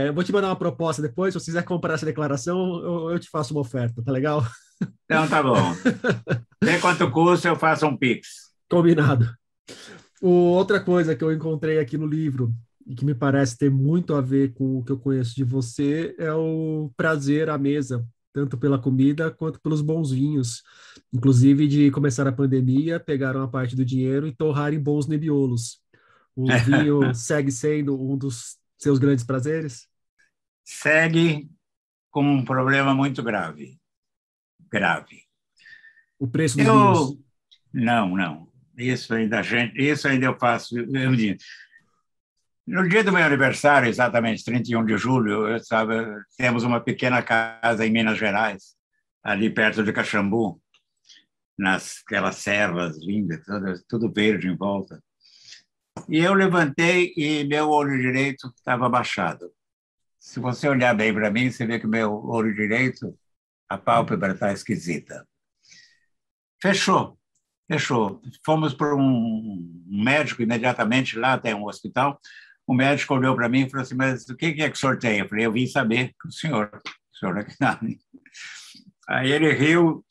Eu vou te mandar uma proposta depois, se você quiser comprar essa declaração, eu te faço uma oferta, tá legal? Então, tá bom. Vê quanto custa, eu faço um Pix. Combinado. Outra coisa que eu encontrei aqui no livro, e que me parece ter muito a ver com o que eu conheço de você, é o prazer à mesa, tanto pela comida quanto pelos bons vinhos. Inclusive, de começar a pandemia, pegaram a parte do dinheiro e torraram em bons nebiolos. O vinho segue sendo um dos seus grandes prazeres? Segue com um problema muito grave. Grave. O preço dos vinhos. Eu. Não, não. Isso ainda eu faço. No dia do meu aniversário, exatamente 31 de julho, temos uma pequena casa em Minas Gerais, ali perto de Caxambu, aquelas serras lindas, tudo verde em volta. E eu levantei e meu olho direito estava baixado. Se você olhar bem para mim, você vê que meu olho direito, a pálpebra está esquisita. Fechou, fechou. Fomos para um médico imediatamente, lá tem um hospital. O médico olhou para mim e falou assim, mas o que é que o senhor tem? Eu falei, eu vim saber que o senhor é que está. Aí ele riu,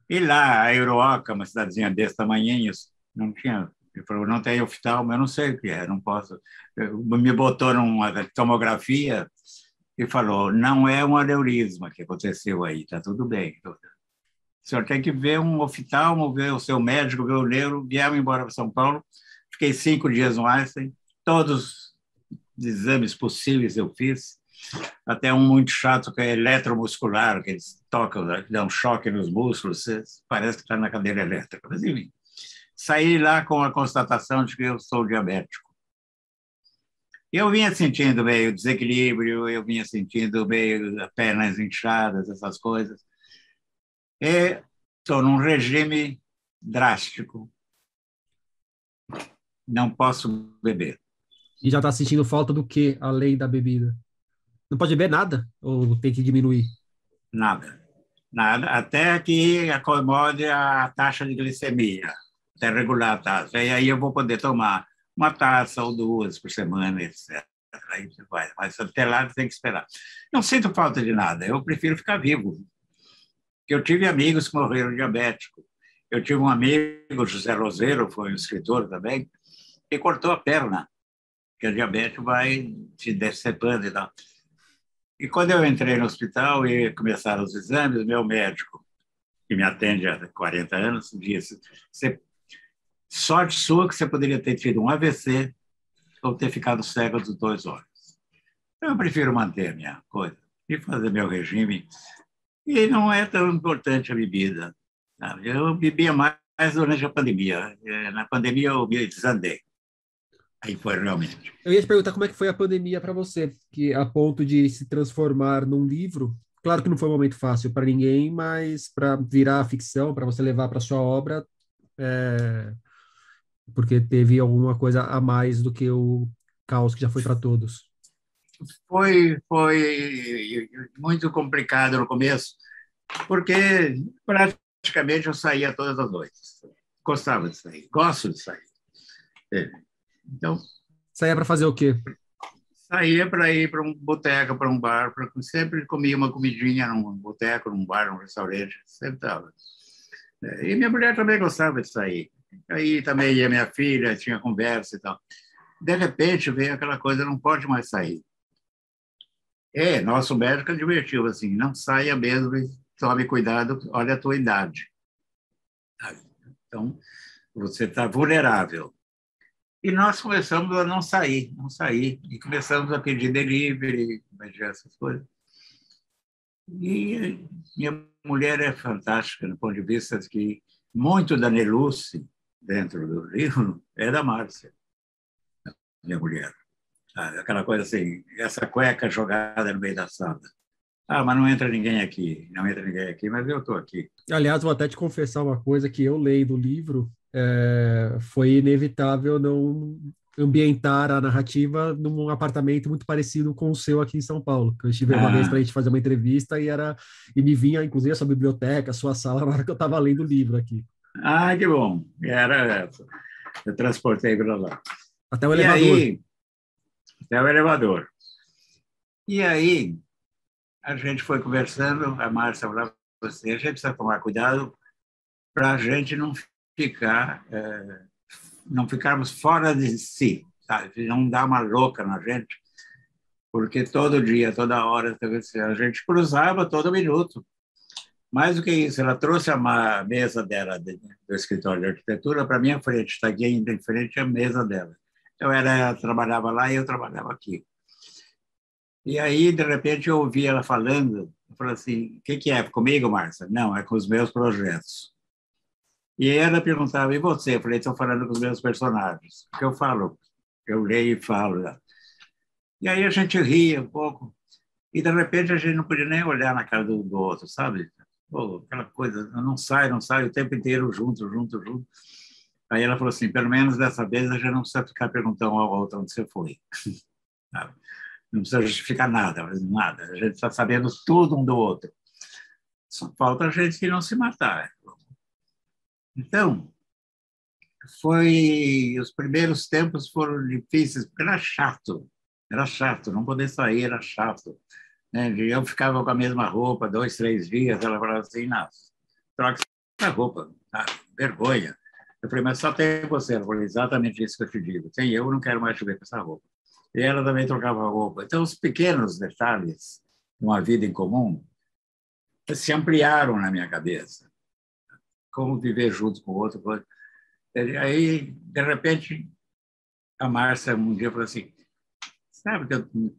e lá, a Euroca, uma cidadezinha desse tamanhinho, não tinha. Ele falou, não tem oftalmo, eu não sei o que é, não posso. Me botou numa tomografia e falou, não é um aneurisma que aconteceu aí, está tudo bem. O senhor tem que ver um oftalmo, ver o seu médico, ver o neuro. Viemos embora para São Paulo, fiquei 5 dias no Einstein, todos os exames possíveis eu fiz, até um muito chato que é eletromuscular, que eles tocam, dão um choque nos músculos, você parece que está na cadeira elétrica. Mas, enfim, saí lá com a constatação de que eu sou diabético. Eu vinha sentindo meio desequilíbrio, eu vinha sentindo meio pernas inchadas, essas coisas. E estou num regime drástico. Não posso beber. E já está sentindo falta do que, além da bebida? Não pode beber nada? Ou tem que diminuir? Nada. Nada, até que acomode a taxa de glicemia, até regular a taxa. E aí eu vou poder tomar uma taça ou duas por semana, etc. Aí vai. Mas até lá tem que esperar. Não sinto falta de nada, eu prefiro ficar vivo. Eu tive amigos que morreram diabéticos. Eu tive um amigo, José Roseiro, foi um escritor também, que cortou a perna, que o diabetes vai te decepando e tal. E quando eu entrei no hospital e começaram os exames, meu médico, que me atende há 40 anos, disse: sorte sua que você poderia ter tido um AVC ou ter ficado cego dos 2 olhos. Eu prefiro manter a minha coisa e fazer meu regime. E não é tão importante a bebida. Sabe? Eu bebia mais durante a pandemia. Na pandemia eu me desandei. Aí foi realmente. Eu ia te perguntar como é que foi a pandemia para você, que a ponto de se transformar num livro. Claro que não foi um momento fácil para ninguém, mas para virar ficção, para você levar para sua obra, é, porque teve alguma coisa a mais do que o caos que já foi para todos. Foi muito complicado no começo, porque praticamente eu saía todas as noites. Gostava de sair, gosto de sair. É. Então, Saía para fazer o quê? saía para ir para um boteco, para um bar, sempre comia uma comidinha num boteco, num bar, num restaurante, sempre estava. E minha mulher também gostava de sair. Aí também ia minha filha, tinha conversa e tal. De repente veio aquela coisa, não pode mais sair. Nosso médico advertiu assim, não saia mesmo e tome cuidado, olha a tua idade. Então, você está vulnerável. E nós começamos a não sair, não sair. E começamos a pedir delivery, pedir essas coisas. E minha mulher é fantástica, do ponto de vista de que muito da Neluce, dentro do livro, é da Márcia, minha mulher. Aquela coisa assim, essa cueca jogada no meio da sala. Mas não entra ninguém aqui, não entra ninguém aqui, mas eu estou aqui. Aliás, vou até te confessar uma coisa que eu leio do livro, foi inevitável não ambientar a narrativa num apartamento muito parecido com o seu aqui em São Paulo. Eu estive uma vez para a Ah, gente fazer uma entrevista e me vinha, inclusive, a sua biblioteca, a sua sala, na hora que eu estava lendo o livro aqui. que bom, era essa. Eu transportei para lá. Até o E elevador. aí, até o elevador. E aí, a gente foi conversando, a Márcia falava assim, a gente precisa tomar cuidado para a gente ficar, não ficarmos fora de si, sabe? Não dar uma louca na gente, porque todo dia, toda hora, a gente cruzava todo minuto. Mais do que isso, ela trouxe a mesa dela do escritório de arquitetura para minha frente, está aqui ainda em frente à mesa dela. Então, ela trabalhava lá e eu trabalhava aqui. E aí, de repente, eu ouvi ela falando, eu falei assim, o que é? Comigo, Márcia? Não, é com os meus projetos. E ela perguntava, e você? Eu falei, estou falando com os meus personagens. O que eu falo? Eu leio e falo. E aí a gente ria um pouco, e de repente a gente não podia nem olhar na cara do outro, sabe? Pô, aquela coisa, não sai, não sai, o tempo inteiro junto, junto, junto. Aí ela falou assim, pelo menos dessa vez a gente não precisa ficar perguntando ao outro onde você foi. Sabe? Não precisa justificar nada, nada. A gente está sabendo tudo um do outro. Só falta a gente não se matar. Então, os primeiros tempos foram difíceis, porque era chato, não poder sair era chato. Né? Eu ficava com a mesma roupa 2, 3 dias, ela falava assim, não, troca essa roupa, tá? Vergonha. Eu falei, mas só tem você. Ela falou, exatamente isso que eu te digo, tem eu não quero mais te ver com essa roupa. E ela também trocava roupa. Então, os pequenos detalhes de uma vida em comum se ampliaram na minha cabeça. Como viver junto com o outro. Aí, de repente, a Márcia um dia falou assim, sabe que eu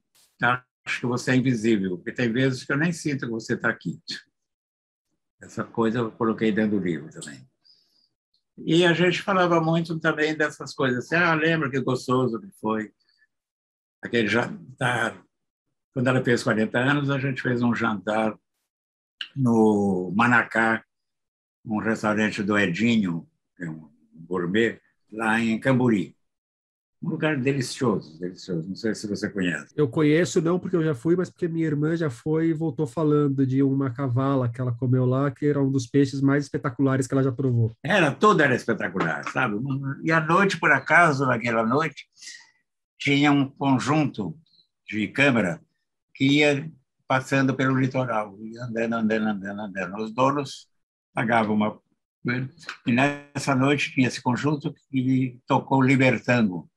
acho que você é invisível, porque tem vezes que eu nem sinto que você está aqui. Essa coisa eu coloquei dentro do livro também. E a gente falava muito também dessas coisas. Assim, lembra que gostoso que foi aquele jantar. Quando ela fez 40 anos, a gente fez um jantar no Manacá, um restaurante do Edinho, que é um gourmet, lá em Camburi. Um lugar delicioso, delicioso. Não sei se você conhece. Eu conheço, não porque eu já fui, mas porque minha irmã já foi e voltou falando de uma cavala que ela comeu lá, que era um dos peixes mais espetaculares que ela já provou. Tudo era espetacular, sabe? E à noite, por acaso, naquela noite, tinha um conjunto de câmera que ia passando pelo litoral, ia andando, andando, andando, andando. Os donos pagavam uma... E nessa noite tinha esse conjunto que tocou Libertango,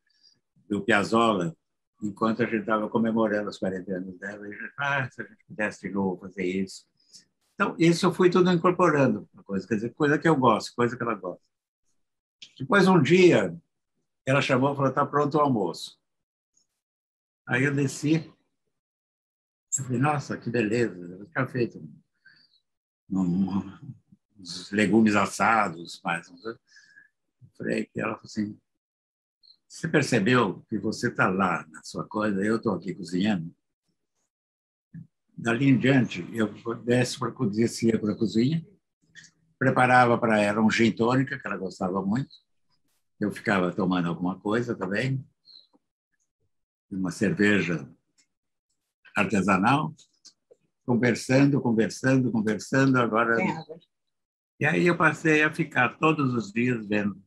do Piazzolla, enquanto a gente estava comemorando os 40 anos dela. E a gente, se a gente pudesse de novo fazer isso. Então, isso eu fui tudo incorporando, quer dizer, coisa que eu gosto, coisa que ela gosta. Depois, um dia, ela chamou e falou, está pronto o almoço. Aí eu desci, eu falei, nossa, que beleza, eu tinha feito um os legumes assados, mais. Eu falei que ela falou assim: você percebeu que você está lá na sua coisa, eu estou aqui cozinhando? Dali em diante, eu descia para a cozinha, preparava para ela um gin tônica, que ela gostava muito, eu ficava tomando alguma coisa também, uma cerveja artesanal, conversando, agora... E aí eu passei a ficar todos os dias vendo.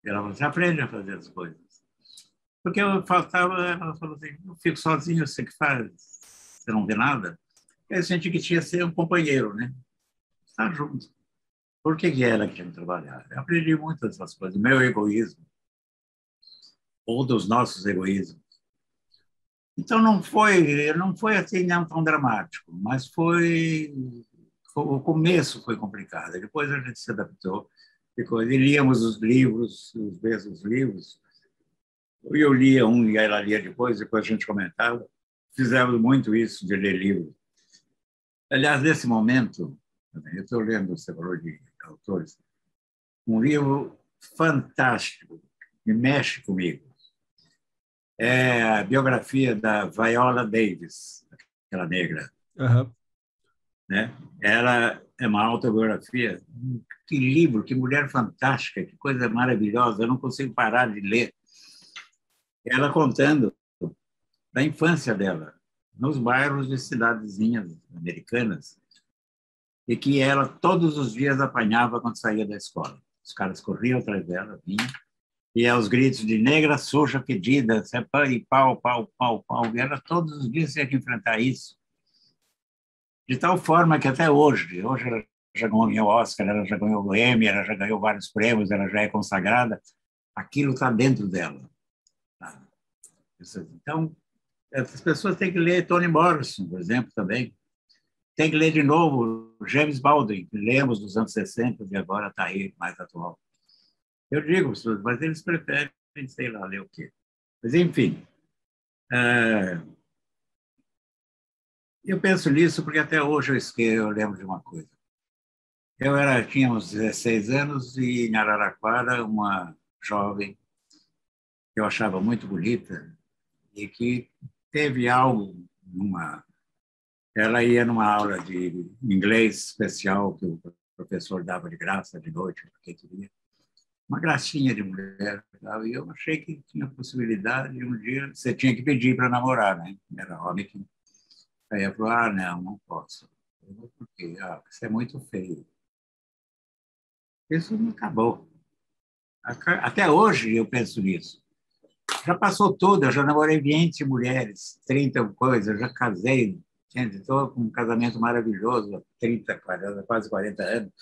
Ela falou assim: aprende a fazer as coisas. Porque eu faltava, ela falou assim: eu fico sozinho, você que faz, você não vê nada. Eu senti que tinha que ser um companheiro, né? Estar junto. Por que ela que tinha que trabalhar? Eu aprendi muito dessas coisas, meu egoísmo, ou dos nossos egoísmos. Então não foi assim não tão dramático, mas o começo foi complicado. Depois a gente se adaptou, e líamos os mesmos livros. Eu lia um e ela lia depois a gente comentava. Fizemos muito isso de ler livros. Aliás, nesse momento, eu estou lendo, você falou de autores, um livro fantástico, que mexe comigo. É a biografia da Viola Davis, aquela negra. Aham. Né? Ela é uma autobiografia. Que livro, que mulher fantástica, que coisa maravilhosa. Eu não consigo parar de ler. Ela contando da infância dela, nos bairros de cidadezinhas americanas, e que ela todos os dias apanhava quando saía da escola. Os caras corriam atrás dela, vinham, e aos gritos de negra suja pedida, e pau, pau, pau, pau. E ela todos os dias tinha que enfrentar isso. De tal forma que até hoje ela já ganhou o Oscar, ela já ganhou o Emmy, ela já ganhou vários prêmios, ela já é consagrada, aquilo está dentro dela. Então, as pessoas têm que ler Toni Morrison, por exemplo, também. Tem que ler de novo James Baldwin, que lemos dos anos 60 e agora está aí, mais atual. Eu digo, mas eles preferem, sei lá, ler o quê. Mas, enfim, eu penso nisso porque até hoje eu lembro de uma coisa. Tinha uns 16 anos e em Araraquara, uma jovem que eu achava muito bonita e que teve algo ela ia numa aula de inglês especial que o professor dava de graça de noite, porque queria. Uma gracinha de mulher. E eu achei que tinha possibilidade de um dia você tinha que pedir para namorar, né? Era homem que... Aí ela falou: não posso. Eu falei: por quê? Você é muito feio. Isso não acabou. Até hoje eu penso nisso. Já passou tudo, eu já namorei 20 mulheres, 30 coisas, já casei, estou com um casamento maravilhoso, 30, 40, quase 40 anos.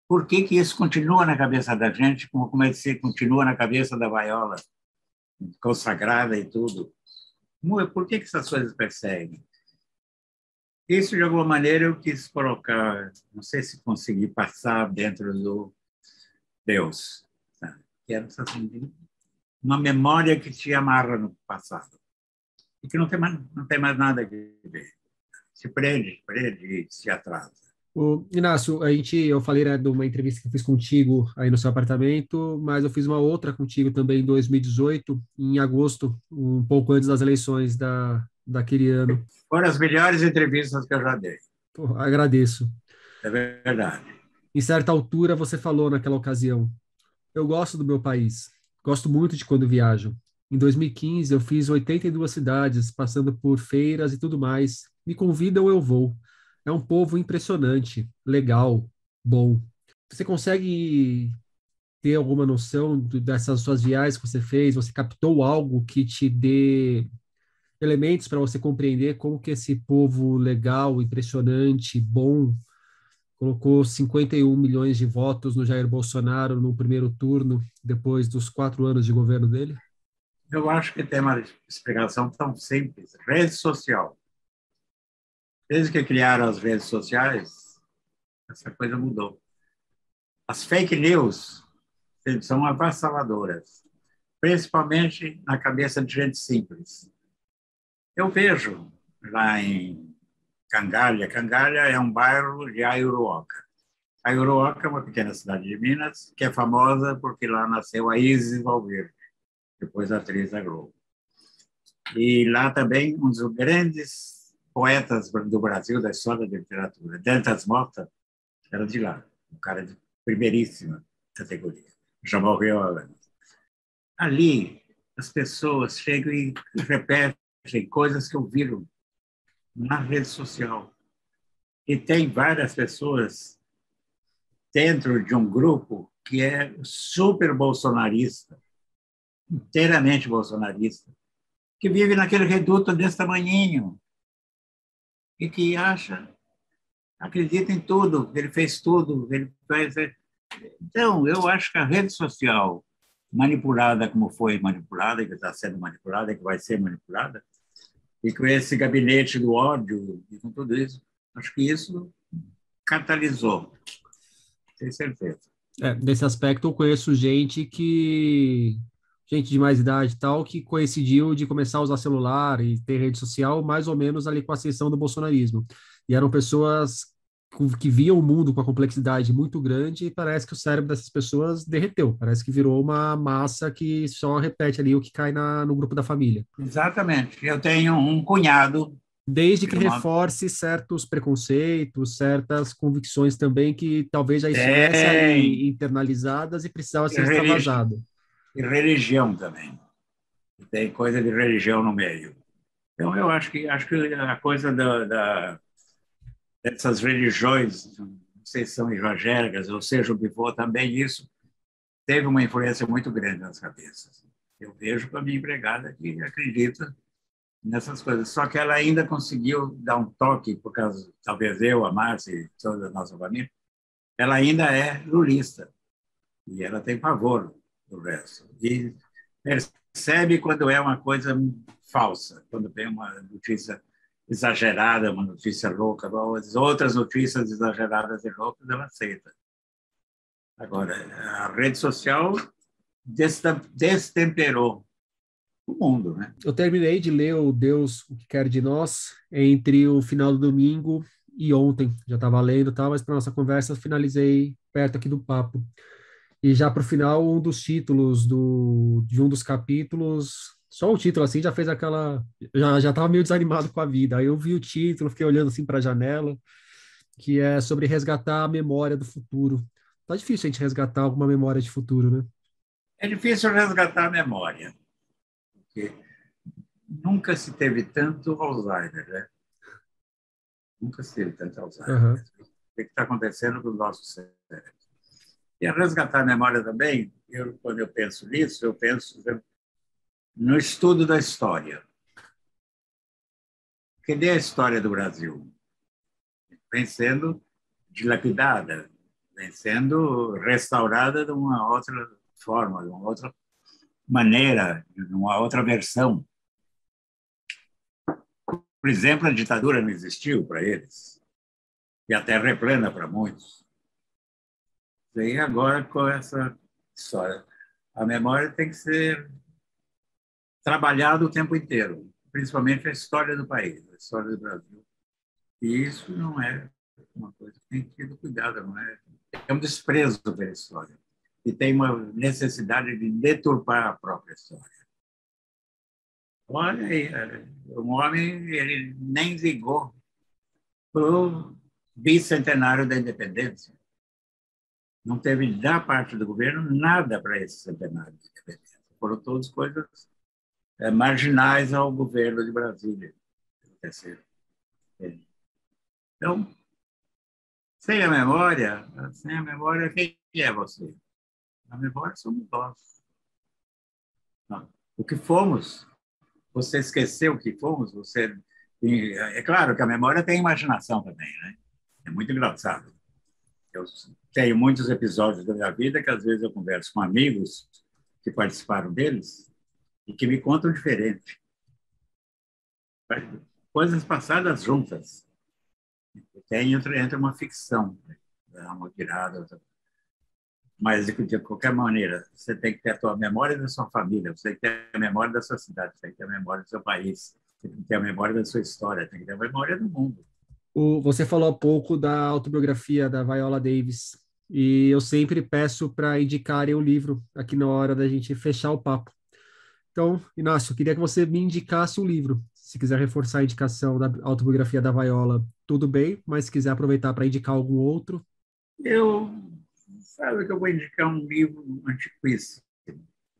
Por que isso continua na cabeça da gente, como esse continua na cabeça da Viola, consagrada e tudo? Por que essas coisas perseguem? Isso, de alguma maneira, eu quis colocar, não sei se consegui passar dentro do Deus, sabe? Que era assim, uma memória que te amarra no passado e que não tem mais nada a ver. Se prende e se atrasa. Inácio, eu falei, né, de uma entrevista que eu fiz contigo aí no seu apartamento, mas eu fiz uma outra contigo também em 2018, em agosto, um pouco antes das eleições daquele ano. Foram as melhores entrevistas que eu já dei. Pô, agradeço. É verdade. Em certa altura, você falou naquela ocasião: eu gosto do meu país, gosto muito de quando viajo. Em 2015, eu fiz 82 cidades, passando por feiras e tudo mais. Me convidam, eu vou. É um povo impressionante, legal, bom. Você consegue ter alguma noção dessas suas viagens que você fez? Você captou algo que te dê elementos para você compreender como que esse povo legal, impressionante, bom, colocou 51 milhões de votos no Jair Bolsonaro no primeiro turno, depois dos 4 anos de governo dele? Eu acho que tem uma explicação tão simples. Rede social. Desde que criaram as redes sociais, essa coisa mudou. As fake news são avassaladoras, principalmente na cabeça de gente simples. Eu vejo lá em Cangalha é um bairro de Aiuruoca. A Uruoca é uma pequena cidade de Minas, que é famosa porque lá nasceu a Isis Valverde, depois atriz da Globo. E lá também um dos grandes poetas do Brasil, da história da literatura, Dantas Mota, era de lá, um cara de primeiríssima categoria. Já morreu há anos. Ali, as pessoas chegam e repetem coisas que ouviram na rede social. E tem várias pessoas dentro de um grupo que é super bolsonarista, inteiramente bolsonarista, que vive naquele reduto desse tamanhinho e que acredita em tudo, ele fez tudo, ele faz. Então, eu acho que a rede social, manipulada como foi manipulada, que está sendo manipulada, que vai ser manipulada, e com esse gabinete do ódio e com tudo isso, acho que isso catalisou, tenho certeza. Nesse aspecto, eu conheço gente de mais idade e tal, que coincidiu de começar a usar celular e ter rede social mais ou menos ali com a ascensão do bolsonarismo. E eram pessoas que viam o mundo com uma complexidade muito grande e parece que o cérebro dessas pessoas derreteu. Parece que virou uma massa que só repete ali o que cai no grupo da família. Exatamente. Eu tenho um cunhado. Desde que reforce certos preconceitos, certas convicções também que talvez já estivessem ali internalizadas e precisava ser extravasado. E religião também. Tem coisa de religião no meio. Então, eu acho que a coisa dessas religiões, não sei se são evangélicas, ou seja, o que for, também isso teve uma influência muito grande nas cabeças. Eu vejo com a minha empregada que acredita nessas coisas. Só que ela ainda conseguiu dar um toque, por causa, talvez eu, a Márcia e toda a nossa família, ela ainda é lulista. E ela tem pavor do resto. E percebe quando é uma coisa falsa, quando tem uma notícia exagerada, uma notícia louca, as outras notícias exageradas e loucas, ela aceita. Agora, a rede social destemperou o mundo, né? Eu terminei de ler o Deus, o que quer de nós, entre o final do domingo e ontem. Já estava lendo, tá? Mas para nossa conversa finalizei perto aqui do papo. E já para o final, um dos títulos de um dos capítulos, só o título assim já fez aquela. Já estava meio desanimado com a vida. Aí eu vi o título, fiquei olhando assim para a janela, que é sobre resgatar a memória do futuro. Tá difícil a gente resgatar alguma memória de futuro, né? É difícil resgatar a memória, porque nunca se teve tanto Alzheimer, né? Nunca se teve tanto Alzheimer. Uhum. O que está acontecendo com o nosso cérebro? E a resgatar a memória também, quando eu penso nisso, eu penso no estudo da história. Cadê a história do Brasil? Vem sendo dilapidada, vem sendo restaurada de uma outra forma, de uma outra maneira, de uma outra versão. Por exemplo, a ditadura não existiu para eles, e a terra é plana para muitos. E agora, com essa história, a memória tem que ser trabalhada o tempo inteiro, principalmente a história do país, a história do Brasil. E isso não é uma coisa que tem que ter cuidado, não é? É um desprezo pela história. E tem uma necessidade de deturpar a própria história. Olha aí, um homem, ele nem ligou para o bicentenário da independência. Não teve, da parte do governo, nada para esse centenário da independência. Foram todas coisas marginais ao governo de Brasília. Então, sem a memória, quem é você? A memória somos nós. O que fomos, você esqueceu o que fomos, você... É claro que a memória tem imaginação também, né? É muito engraçado. Eu tenho muitos episódios da minha vida que às vezes eu converso com amigos que participaram deles e que me contam diferente. Coisas passadas juntas. Tem entre uma ficção, dá uma virada. Mas, de qualquer maneira, você tem que ter a tua memória da sua família, você tem que ter a memória da sua cidade, você tem que ter a memória do seu país, você tem que ter a memória da sua história, tem que ter a memória do mundo. Você falou há pouco da autobiografia da Viola Davis, e eu sempre peço para indicarem o livro aqui na hora da gente fechar o papo. Então, Inácio, eu queria que você me indicasse um livro. Se quiser reforçar a indicação da autobiografia da Viola, tudo bem, mas se quiser aproveitar para indicar algum outro, Eu, sabe que eu vou indicar um livro antiquíssimo.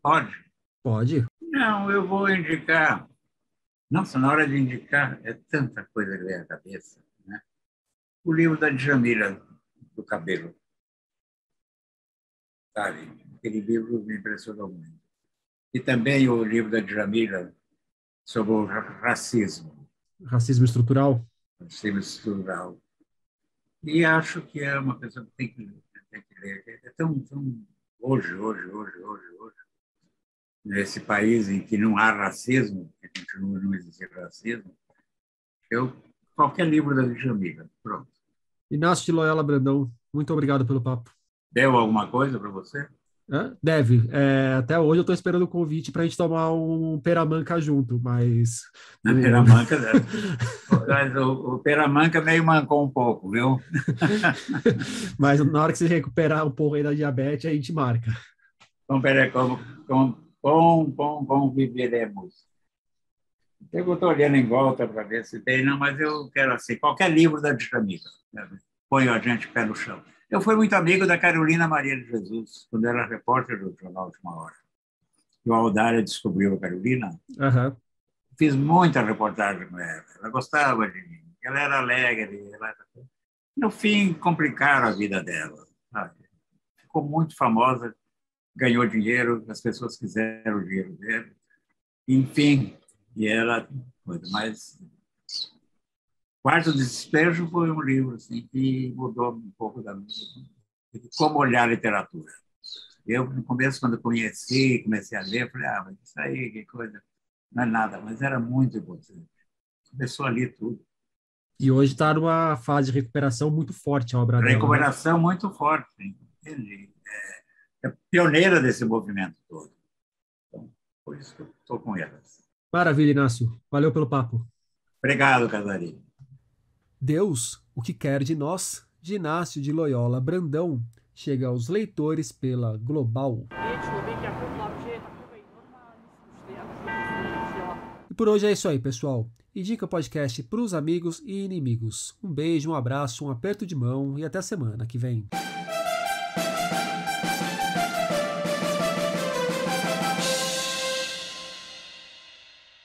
Pode? pode. Não, eu vou indicar. Nossa, na hora de indicar, é tanta coisa que vem à cabeça, né? O livro da Djamila, do cabelo, sabe? Aquele livro me impressionou muito. E também o livro da Djamila sobre o Racismo estrutural. racismo estrutural. E acho que é uma pessoa que tem que ler. É tão hoje, nesse país em que não há racismo, que continua não existir racismo, eu, qualquer livro da Djamila, pronto. Inácio de Loyola Brandão, muito obrigado pelo papo. Deu alguma coisa para você? Deve. Até hoje eu estou esperando o convite para a gente tomar um peramanca junto, mas Na Peramanca, né? Mas o Peramanca meio mancou um pouco, viu? mas na hora que você recuperar um pouco aí da diabetes, a gente marca. Então, peraí, como viveremos? Eu estou olhando em volta para ver se tem, não, mas eu quero assim, qualquer livro da Djamila, né? Põe a gente pé no chão. Eu fui muito amigo da Carolina Maria de Jesus, quando era repórter do Jornal de Uma Hora. E o Aldária descobriu a Carolina. Aham. Fiz muita reportagem com ela. Ela gostava de mim. Ela era alegre. No fim, complicaram a vida dela, sabe? Ficou muito famosa, ganhou dinheiro, as pessoas quiseram o dinheiro dela. Enfim, e ela... Mas Quarto Despejo foi um livro assim, que mudou um pouco de como olhar a literatura. Eu, no começo, quando comecei a ler, falei, mas isso aí, que coisa, não é nada, mas era muito importante. Começou a ler tudo. E hoje está numa fase de recuperação muito forte a obra dela, né? Recuperação muito forte, entende? É pioneira desse movimento todo. Então, por isso que eu estou com elas. Maravilha, Inácio. Valeu pelo papo. Obrigado, Casarinho. Deus, o que quer de nós, de Inácio de Loyola Brandão, chega aos leitores pela Global. E por hoje é isso aí, pessoal. Indica o podcast para os amigos e inimigos. Um beijo, um abraço, um aperto de mão e até a semana que vem.